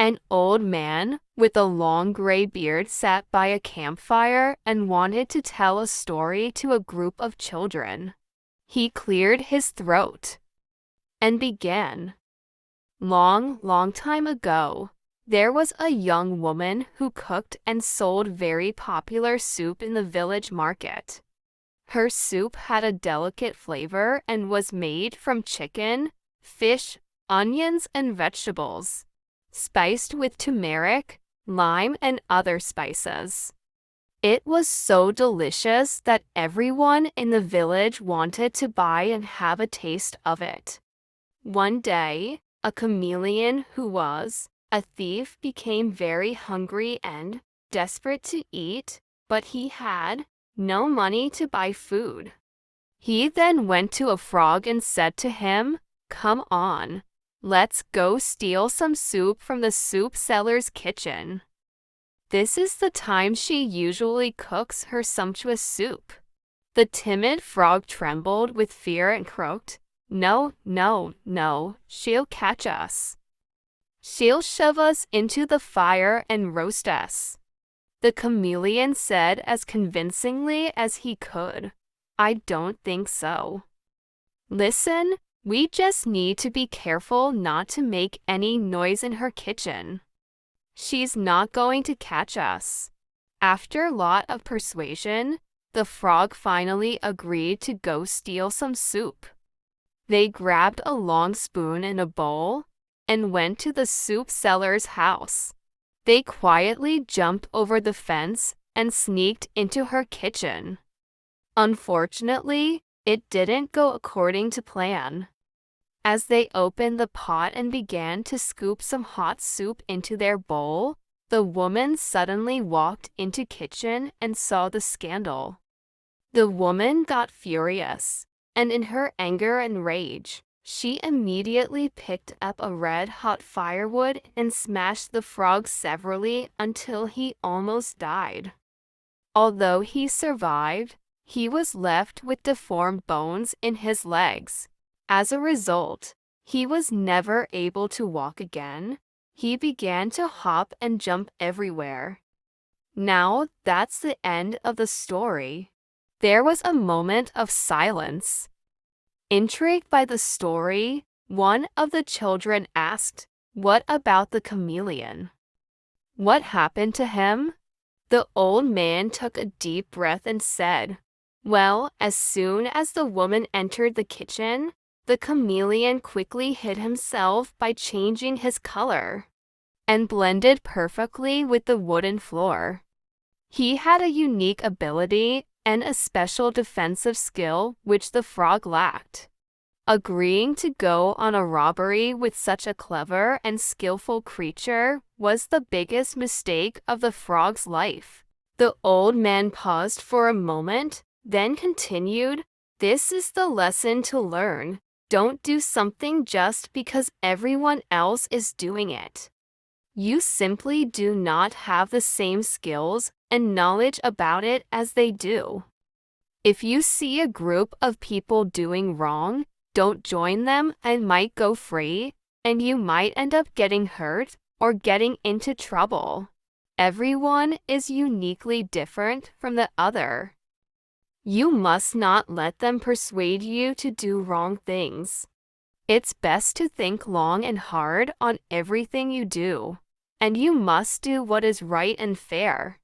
An old man with a long gray beard sat by a campfire and wanted to tell a story to a group of children. He cleared his throat and began. Long, long time ago, there was a young woman who cooked and sold very popular soup in the village market. Her soup had a delicate flavor and was made from chicken, fish, onions, and vegetables, spiced with tumeric, lime, and other spices. It was so delicious that everyone in the village wanted to buy and have a taste of it. One day, a chameleon who was a thief became very hungry and desperate to eat, but he had no money to buy food. He then went to a frog and said to him, "Come on, let's go steal some soup from the soup seller's kitchen. This is the time she usually cooks her sumptuous soup." The timid frog trembled with fear and croaked, "No, no, no, she'll catch us. She'll shove us into the fire and roast us." The chameleon said as convincingly as he could, "I don't think so. Listen, we just need to be careful not to make any noise in her kitchen. She's not going to catch us." After a lot of persuasion, the frog finally agreed to go steal some soup. They grabbed a long spoon and a bowl and went to the soup seller's house. They quietly jumped over the fence and sneaked into her kitchen. Unfortunately, it didn't go according to plan. As they opened the pot and began to scoop some hot soup into their bowl, the woman suddenly walked into the kitchen and saw the scandal. The woman got furious, and in her anger and rage, she immediately picked up a red-hot firewood and smashed the frog severally until he almost died. Although he survived, he was left with deformed bones in his legs. As a result, he was never able to walk again. He began to hop and jump everywhere. Now that's the end of the story. There was a moment of silence. Intrigued by the story, one of the children asked, "What about the chameleon? What happened to him?" The old man took a deep breath and said, "Well, as soon as the woman entered the kitchen, the chameleon quickly hid himself by changing his color and blended perfectly with the wooden floor. He had a unique ability and a special defensive skill which the frog lacked. Agreeing to go on a robbery with such a clever and skillful creature was the biggest mistake of the frog's life." The old man paused for a moment, then continued, "This is the lesson to learn. Don't do something just because everyone else is doing it. You simply do not have the same skills and knowledge about it as they do. If you see a group of people doing wrong, don't join them and might go free, and you might end up getting hurt or getting into trouble. Everyone is uniquely different from the other. You must not let them persuade you to do wrong things. It's best to think long and hard on everything you do, and you must do what is right and fair.